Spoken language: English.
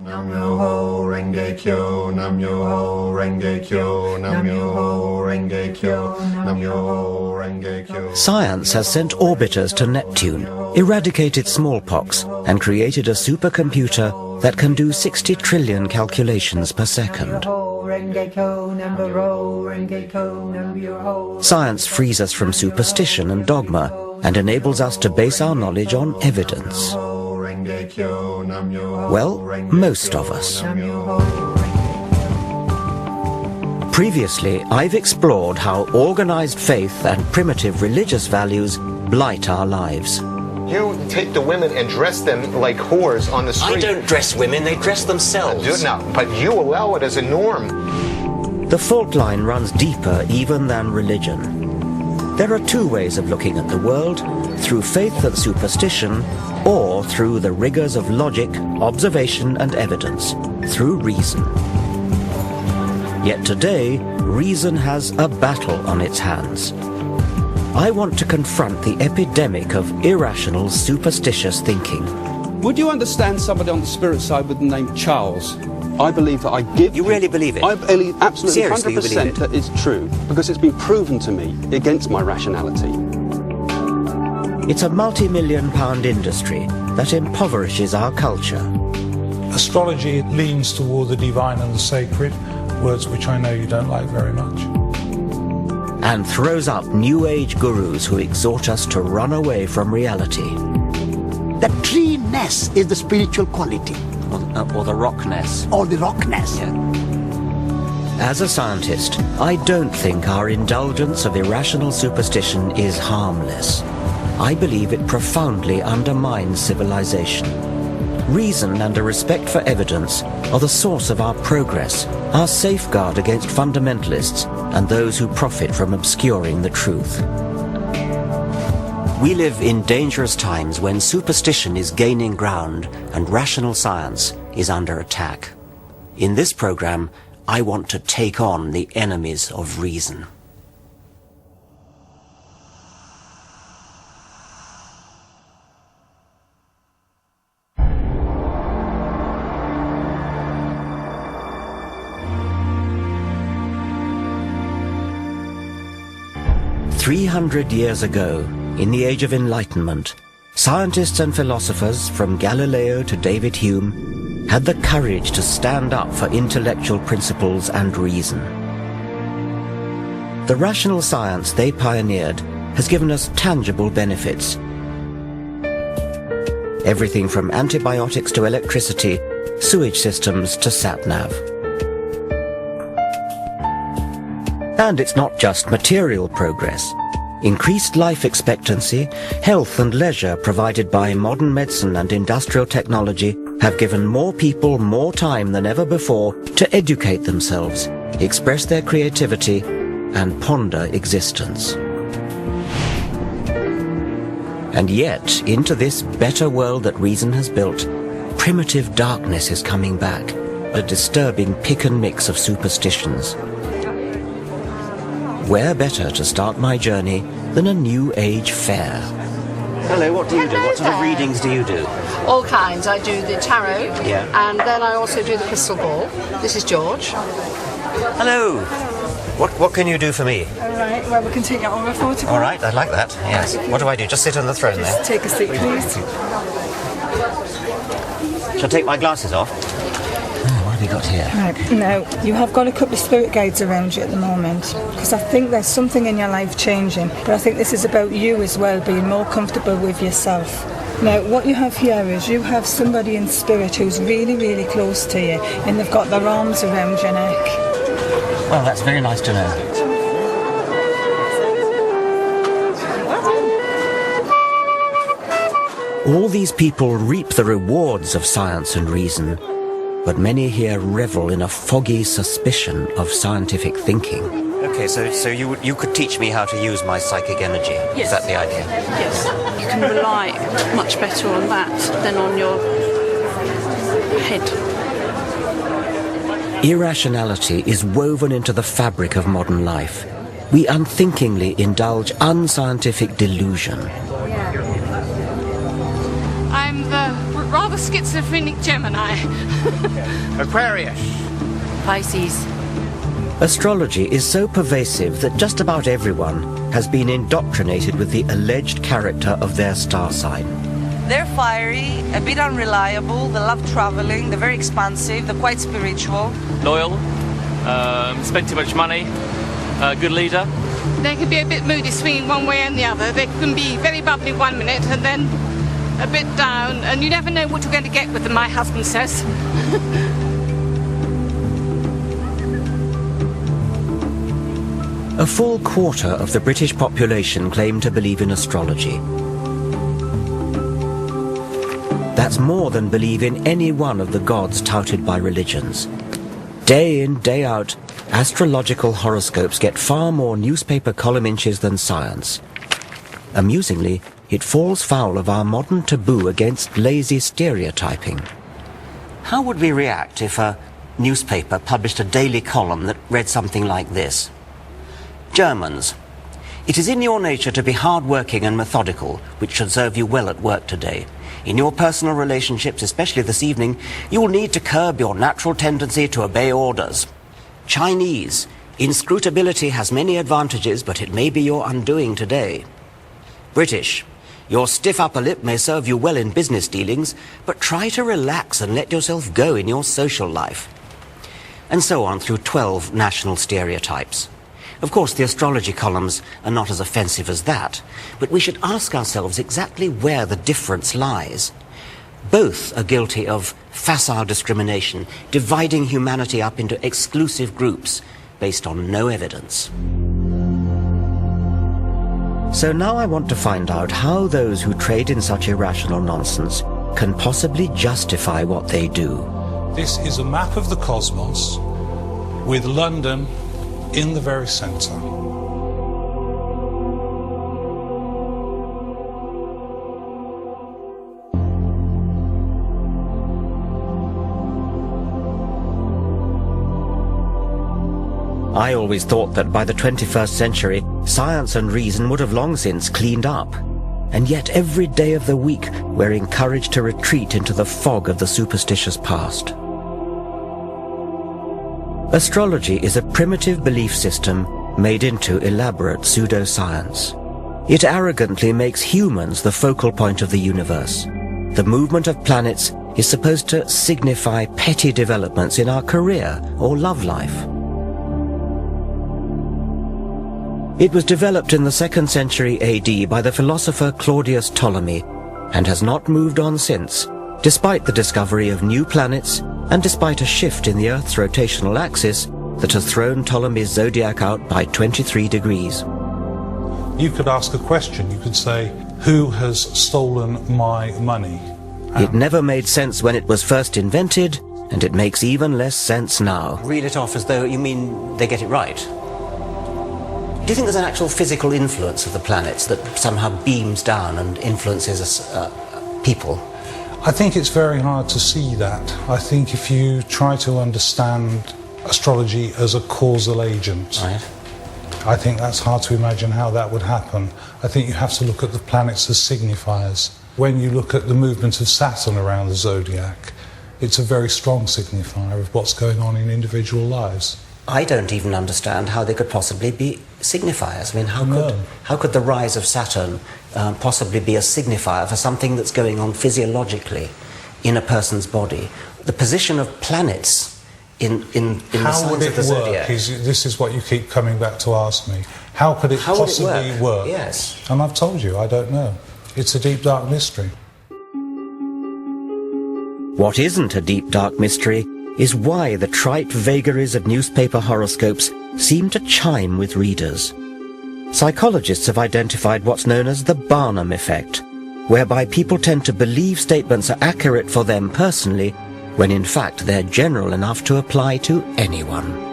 Nam Myoho Renge Kyo, Nam Myoho Renge Kyo, Nam Myoho Renge Kyo, Nam Myoho Renge Kyo. Science has sent orbiters to Neptune, eradicated smallpox, and created a supercomputer that can do 60 trillion calculations per second. Science frees us from superstition and dogma and enables us to base our knowledge on evidence. Well, most of us. Previously, I've explored how organized faith and primitive religious values blight our lives. You take the women and dress them like whores on the street. I don't dress women, they dress themselves. But you allow it as a norm. The fault line runs deeper even than religion. There are two ways of looking at the world, through faith and superstition, or through the rigors of logic, observation and evidence, through reason. Yet today, reason has a battle on its hands. I want to confront the epidemic of irrational, superstitious thinking. Would you understand somebody on the spirit side with the name Charles? I believe that I give... You really believe it? I believe absolutely. Seriously, 100% that it's true, because it's been proven to me against my rationality. It's a multi-million-pound industry that impoverishes our culture. Astrology leans toward the divine and the sacred, words which I know you don't like very much. And throws up New Age gurus who exhort us to run away from reality. The tree-ness is the spiritual quality. Or the rockness. Or the rockness. Yeah. As a scientist, I don't think our indulgence of irrational superstition is harmless. I believe it profoundly undermines civilization. Reason and a respect for evidence are the source of our progress, our safeguard against fundamentalists and those who profit from obscuring the truth. We live in dangerous times when superstition is gaining ground and rational science is under attack. In this program, I want to take on the enemies of reason. "300 years ago, in the Age of Enlightenment, scientists and philosophers from Galileo to David Hume had the courage to stand up for intellectual principles and reason. The rational science they pioneered has given us tangible benefits. Everything from antibiotics to electricity, sewage systems to sat-nav. And it's not just material progress. Increased life expectancy, health and leisure provided by modern medicine and industrial technology have given more people more time than ever before to educate themselves, express their creativity, and ponder existence. And yet, into this better world that reason has built, primitive darkness is coming back, a disturbing pick and mix of superstitions. Where better to start my journey than a New Age fair? Hello, what do you do? What sort of readings do you do? All kinds. I do the tarot, and then I also do the crystal ball. This is George. Hello. What can you do for me? All right, well, we can take out our photograph. All right, I'd like that, yes. What do I do? Just sit on the throne there? Take a seat, please. Shall I take my glasses off? What have you got here? Right, now, you have got a couple of spirit guides around you at the moment, because I think there's something in your life changing, but I think this is about you as well, being more comfortable with yourself. Now, what you have here is you have somebody in spirit who's really, really close to you, and they've got their arms around your neck. Well, that's very nice to know. All these people reap the rewards of science and reason, but many here revel in a foggy suspicion of scientific thinking. Okay, so you could teach me how to use my psychic energy? Yes. Is that the idea? Yes. You can rely much better on that than on your head. Irrationality is woven into the fabric of modern life. We unthinkingly indulge unscientific delusion. I'm the rather schizophrenic Gemini. Aquarius. Pisces. Astrology is so pervasive that just about everyone has been indoctrinated with the alleged character of their star sign. They're fiery, a bit unreliable, they love traveling, they're very expansive, they're quite spiritual. Loyal, spend too much money, good leader. They can be a bit moody, swinging one way and the other. They can be very bubbly 1 minute and then a bit down, and you never know what you're going to get with them, my husband says. A full quarter of the British population claim to believe in astrology. That's more than believe in any one of the gods touted by religions. Day in, day out, astrological horoscopes get far more newspaper column inches than science. Amusingly, it falls foul of our modern taboo against lazy stereotyping. How would we react if a newspaper published a daily column that read something like this? Germans. It is in your nature to be hard-working and methodical, which should serve you well at work today. In your personal relationships, especially this evening, you will need to curb your natural tendency to obey orders. Chinese. Inscrutability has many advantages, but it may be your undoing today. British. Your stiff upper lip may serve you well in business dealings, but try to relax and let yourself go in your social life. And so on through 12 national stereotypes. Of course, the astrology columns are not as offensive as that, but we should ask ourselves exactly where the difference lies. Both are guilty of facile discrimination, dividing humanity up into exclusive groups based on no evidence. So now I want to find out how those who trade in such irrational nonsense can possibly justify what they do. This is a map of the cosmos with London in the very centre. I always thought that by the 21st century, science and reason would have long since cleaned up. And yet every day of the week, we're encouraged to retreat into the fog of the superstitious past. Astrology is a primitive belief system made into elaborate pseudoscience. It arrogantly makes humans the focal point of the universe. The movement of planets is supposed to signify petty developments in our career or love life. It was developed in the 2nd century AD by the philosopher Claudius Ptolemy and has not moved on since, despite the discovery of new planets and despite a shift in the Earth's rotational axis that has thrown Ptolemy's zodiac out by 23 degrees. You could ask a question. You could say, who has stolen my money? It never made sense when it was first invented, and it makes even less sense now. Read it off as though you mean they get it right. Do you think there's an actual physical influence of the planets that somehow beams down and influences people? I think it's very hard to see that. I think if you try to understand astrology as a causal agent, right, I think that's hard to imagine how that would happen. I think you have to look at the planets as signifiers. When you look at the movement of Saturn around the zodiac, it's a very strong signifier of what's going on in individual lives. I don't even understand how they could possibly be signifiers. I mean, how could the rise of Saturn possibly be a signifier for something that's going on physiologically in a person's body? The position of planets in the signs of the zodiac. This is what you keep coming back to ask me. How could it possibly work? Yes. And I've told you, I don't know. It's a deep, dark mystery. What isn't a deep, dark mystery is why the trite vagaries of newspaper horoscopes seem to chime with readers. Psychologists have identified what's known as the Barnum effect, whereby people tend to believe statements are accurate for them personally, when in fact they're general enough to apply to anyone.